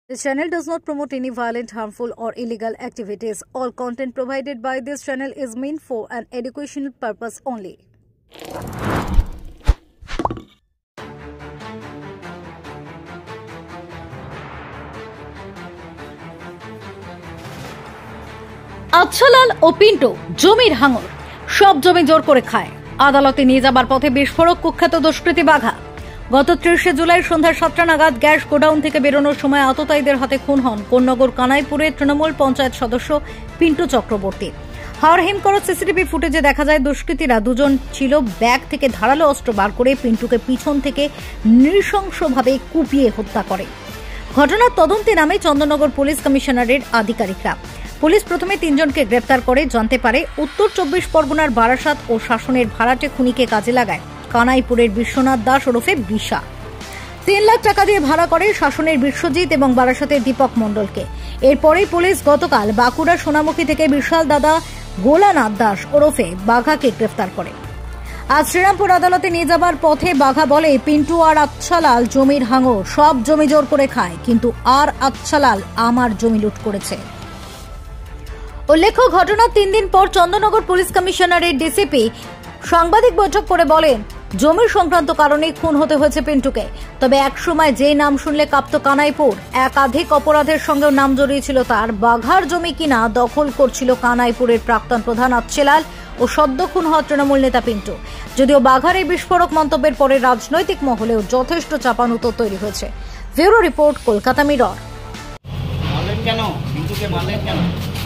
This channel does not promote any violent, harmful, or illegal activities. All content provided by this channel is meant for an educational purpose only. Achhelal ও পিন্টু জমির হাঙর, সব জমি জোর করে খায়। আদালতে নিয়ে যাবার পথে বিস্ফোরক কুখ্যাত দুষ্কৃতী বাঘা। গত 30 জুলাই সন্ধ্যা 7টা নাগাদ গ্যাস গোডাউন থেকে বেরোনোর সময় আততায়ীদের হাতে খুন হন কোন্নগর কানাইপুরের তৃণমূল পঞ্চায়েত সদস্য পিন্টু চক্রবর্তী। হাড়হিম করা সিসিটিভি ফুটেজে দেখা যায় দুষ্কৃতীরা দুজন ছিল ব্যাগ থেকে ধারালো অস্ত্র বার করে পিন্টুকে পিছন থেকে নৃশংসভাবে কুপিয়ে হত্যা করে। ঘটনার তদন্তে নামে চন্দননগর পুলিশ কমিশনারের আধিকারিকরা। পুলিশ প্রথমে 3 জনকে গ্রেপ্তার করে জানতে পারে উত্তর 24 পরগনার বারাসাত ও শাসনের ভাড়াটে খুনিকে কাজে লাগায় কানাইপুরের বিশ্বনাথ দাস ওরফে বিশা। 3 লাখ টাকা দিয়ে ভাড়া করে শাসনের বিশ্বজিৎ এবং বারাসাতের দীপক মণ্ডলকে। এরপরেই পুলিশ গতকাল বাঁকুড়া সোনামুখী থেকে বিশাল দাদা গোলানাথ দাস ওরফে বাঘাকে গ্রেফতার করে। আজ শ্রীরামপুর আদালতে নিয়ে যাবার পথে বাঘা বলে, পিন্টু আর আচ্ছালাল জমির হাঙর, সব জমি জোর করে খায়, কিন্তু আর আচ্ছালাল আমার জমি লুট করেছে। উল্লেখ্য, ঘটনার 3 দিন পর চন্দননগর পুলিশ কমিশনারের ডিসিপি সাংবাদিক বৈঠক করে বলেন, জমির সংক্রান্ত কারণে খুন হতে হয়েছে পিন্টুকে। তবে একসময় যে নাম শুনলে কাঁপত কানাইপুর, একাধিক অপরাধের সঙ্গেও নাম জড়িয়েছিল তার। বাঘার জমি কিনা দখল করছিল কানাইপুরের প্রাক্তন প্রধান আচ্ছালাল ও সদ্য খুন হওয়া তৃণমূল নেতা পিন্টু। যদিও বাঘার এই বিস্ফোরক মন্তব্যের পরে রাজনৈতিক মহলেও যথেষ্ট চাপানুতর তৈরি হয়েছে। Bureau report, Kolkata mirror.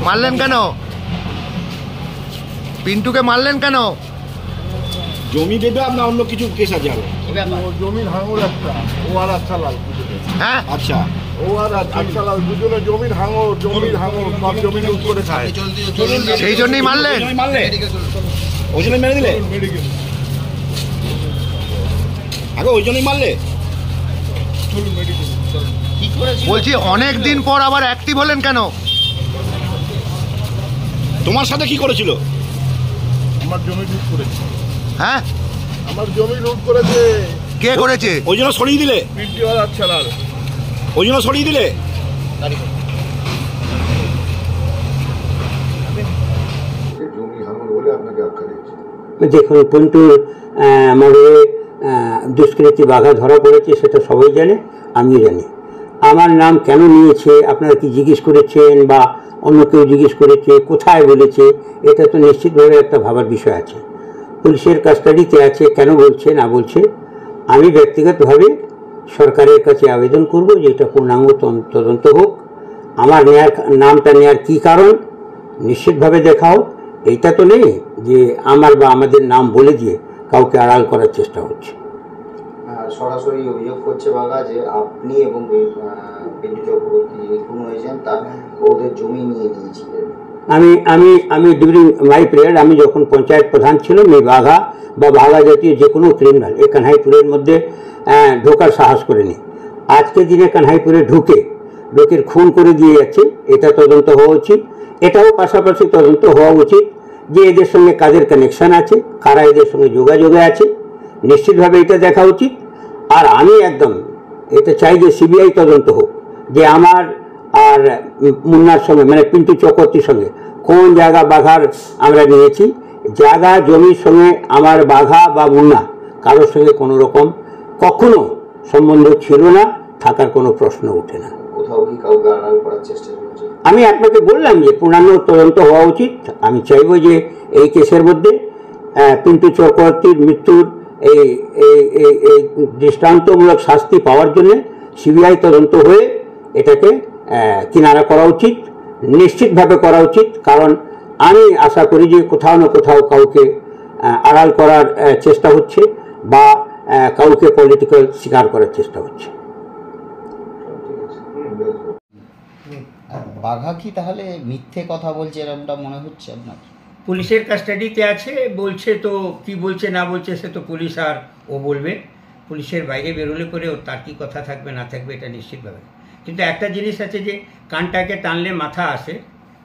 মারলেন কেন? পিন্টুকে মারলেন কেন? জমি দেবে আপনার অন্য কিছু কেস আছে আরো? জমির হাঙর একটা, ও আর আচ্ছালাল। হ্যাঁ, আচ্ছা, ও আর আচ্ছালাল দুজনে জমির হাঙর, সব জমি লুট করে খায়। সেই জন্যই মারলেন? ওই জন্যই মেরে দিলে? আগে ওই জন্যই মারলে? বলছি অনেক দিন পর আবার অ্যাক্টিভ হলেন কেন? তোমার সাথে কি করেছিল? আমার জমি লুট করেছে। হ্যাঁ, আমার জমি লুট করেছে। কে করেছে? ওই জন্য সরিয়ে দিলে? পিন্টু আর আচ্ছালাল। ওই জন্য সরিয়ে দিলে? জমি হাঙর বলে আপনাকে আখ্যা দিয়েছে। দেখুন, পিন্টুর আমাদের দুষ্কৃতী বাঘা ধরা পড়েছে, সেটা সবাই জানে, আমিও জানি। আমার নাম কেন নিয়েছে আপনারা কি জিজ্ঞেস করেছেন বা অন্য কেউ জিজ্ঞেস করেছে, কোথায় বলেছে, এটা তো নিশ্চিতভাবে একটা ভাবার বিষয় আছে। পুলিশের কাস্টাডিতে আছে, কেন বলছে না বলছে, আমি ব্যক্তিগতভাবে সরকারের কাছে আবেদন করব যে এটা পূর্ণাঙ্গ তদন্ত হোক। আমার নামটা নেওয়ার কী কারণ নিশ্চিতভাবে দেখা হোক। এইটা তো নেই যে আমার বা আমাদের নাম বলে দিয়ে কাউকে আড়াল করার চেষ্টা হচ্ছে। সরাসরি অভিযোগ করছে বাঘা যে আপনি এবং পিন্টু চক্রবর্তী যিনি খুন হয়েছেন তার ওদের জমি নিয়ে নিয়েছিলেন। আমি ডিউরিং মাই পিরিয়ড, আমি যখন পঞ্চায়েত প্রধান ছিলাম, এই বাঘা বা বাঘা জাতীয় যে কোনো ক্রিমিনাল এই কানহাইপুরের মধ্যে ঢোকার সাহস করেনি। আজকের দিনে কানহাইপুরে ঢুকে লোকের খুন করে দিয়ে যাচ্ছে, এটা তদন্ত হওয়া উচিত। এটাও পাশাপাশি তদন্ত হওয়া উচিত যে এদের সঙ্গে কাদের কানেকশন আছে, কারা এদের সঙ্গে যোগাযোগে আছে, নিশ্চিতভাবে এটা দেখা উচিত। আর আমি একদম এটা চাই যে সিবিআই তদন্ত হোক যে আমার আর মুন্নার সঙ্গে, মানে পিন্টু চক্রবর্তীর সঙ্গে কোন জায়গা বাঘার আমরা নিয়েছি। জায়গা জমির সঙ্গে আমার বাঘা বা মুন্না কারোর সঙ্গে কোনো রকম কখনো সম্বন্ধ ছিল না, থাকার কোনো প্রশ্ন ওঠে না। কোথাও কি কাউকে আড়াল করার চেষ্টা চলছে? আমি আপনাকে বললাম যে পূর্ণাঙ্গ তদন্ত হওয়া উচিত। আমি চাইব যে এই কেসের মধ্যে পিন্টু চক্রবর্তীর মৃত্যুর এই দৃষ্টান্তমূলক শাস্তি পাওয়ার জন্য সিবিআই তদন্ত হয়ে এটাকে কিনারা করা উচিত, নিশ্চিতভাবে করা উচিত। কারণ আমি আশা করি যে কোথাও না কোথাও কাউকে আড়াল করার চেষ্টা হচ্ছে বা কাউকে পলিটিক্যাল শিকার করার চেষ্টা হচ্ছে। বাঘা কি তাহলে মিথ্যে কথা বলছে এরকমটা মনে হচ্ছে আপনার? পুলিশের কাস্টাডিতে আছে বলছে, তো কি বলছে না বলছে সে তো পুলিশ আর ও বলবে। পুলিশের বাইরে বেরোলে পরে ওর তার কি কথা থাকবে না থাকবে এটা নিশ্চিতভাবে। কিন্তু একটা জিনিস আছে যে কানটাকে টানলে মাথা আসে,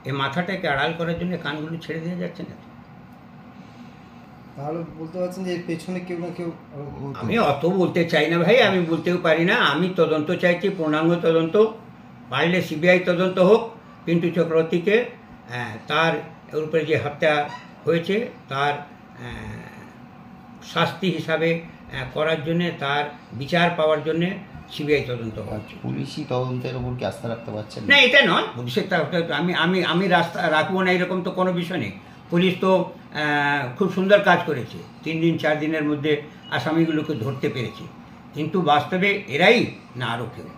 এই মাথাটাকে আড়াল করার জন্য কানগুলো ছেড়ে দিয়ে যাচ্ছে না। তাহলে বলতে পারছেন যে এর পেছনে কেউ না কেউ? আমি অত বলতে চাই না ভাই, আমি বলতেও পারি না। আমি তদন্ত চাইছি, পূর্ণাঙ্গ তদন্ত। পারলে সিবিআই তদন্ত হোক, পিন্টু চক্রবর্তীকে তার উপরে যে হত্যা হয়েছে তার শাস্তি হিসাবে করার জন্যে, তার বিচার পাওয়ার জন্যে সিবিআই তদন্ত হচ্ছে। পুলিশি তদন্তের উপর কি আস্থা রাখতে পারছেন না? এটা নয় পুলিশের আমি রাস্তা রাখবো না এরকম তো কোনো বিষয় নেই। পুলিশ তো খুব সুন্দর কাজ করেছে, 3 দিন 4 দিনের মধ্যে আসামিগুলোকে ধরতে পেরেছে, কিন্তু বাস্তবে এরাই না আরও কেউ।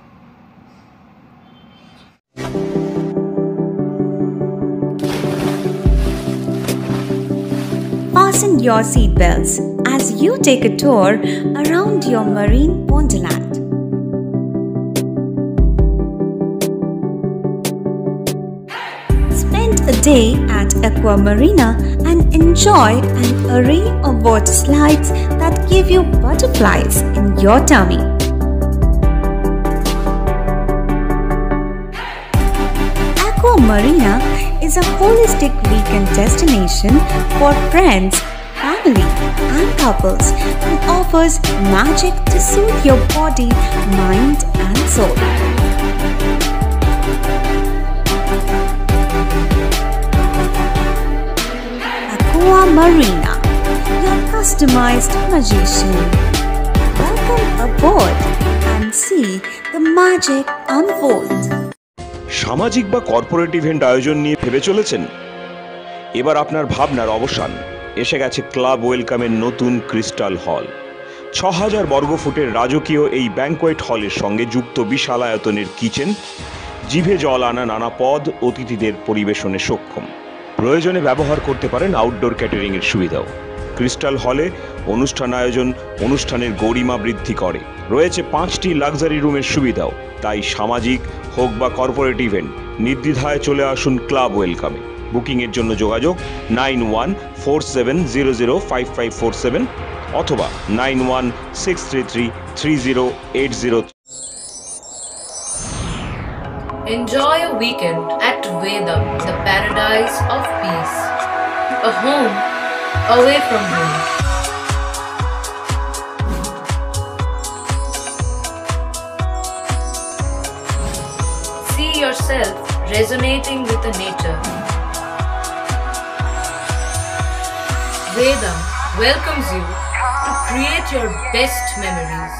Fasten your seatbelts as you take a tour around your marine wonderland. Spend a day at Aqua Marina and enjoy an array of water slides that give you butterflies in your tummy. Aqua Marina is a holistic weekend destination for friends, family, and couples and offers magic to soothe your body, mind, and soul. Aqua Marina, your customized magician. Welcome aboard and see the magic unfold. সামাজিক বা corporate event আয়োজন নিয়ে ভেবে চলেছেন? এবার আপনার ভাবনার অবসান। এসে গেছে ক্লাব ওয়েলকামের নতুন ক্রিস্টাল হল। 6000 বর্গফুটের রাজকীয় এই ব্যাংকোয়েট হলের সঙ্গে যুক্ত বিশাল আয়তনের কিচেন, জিভে জল আনা নানা পদ অতিথিদের পরিবেশনে সক্ষম। প্রয়োজনে ব্যবহার করতে পারেন আউটডোর ক্যাটারিংয়ের সুবিধাও। ক্রিস্টাল হলে অনুষ্ঠান আয়োজন অনুষ্ঠানের গরিমা বৃদ্ধি করে। রয়েছে 5টি লাক্সারি রুমের সুবিধাও। তাই সামাজিক হোক বা কর্পোরেট ইভেন্ট, নির্দ্বিধায় চলে আসুন ক্লাব ওয়েলকামে। বুকিংয়ের জন্য যোগাযোগ 9147005547 অথবা 9163333080। Enjoy a weekend at Vedam, the paradise of peace. A home away from home. See yourself resonating with the nature. Vedam welcomes you to create your best memories.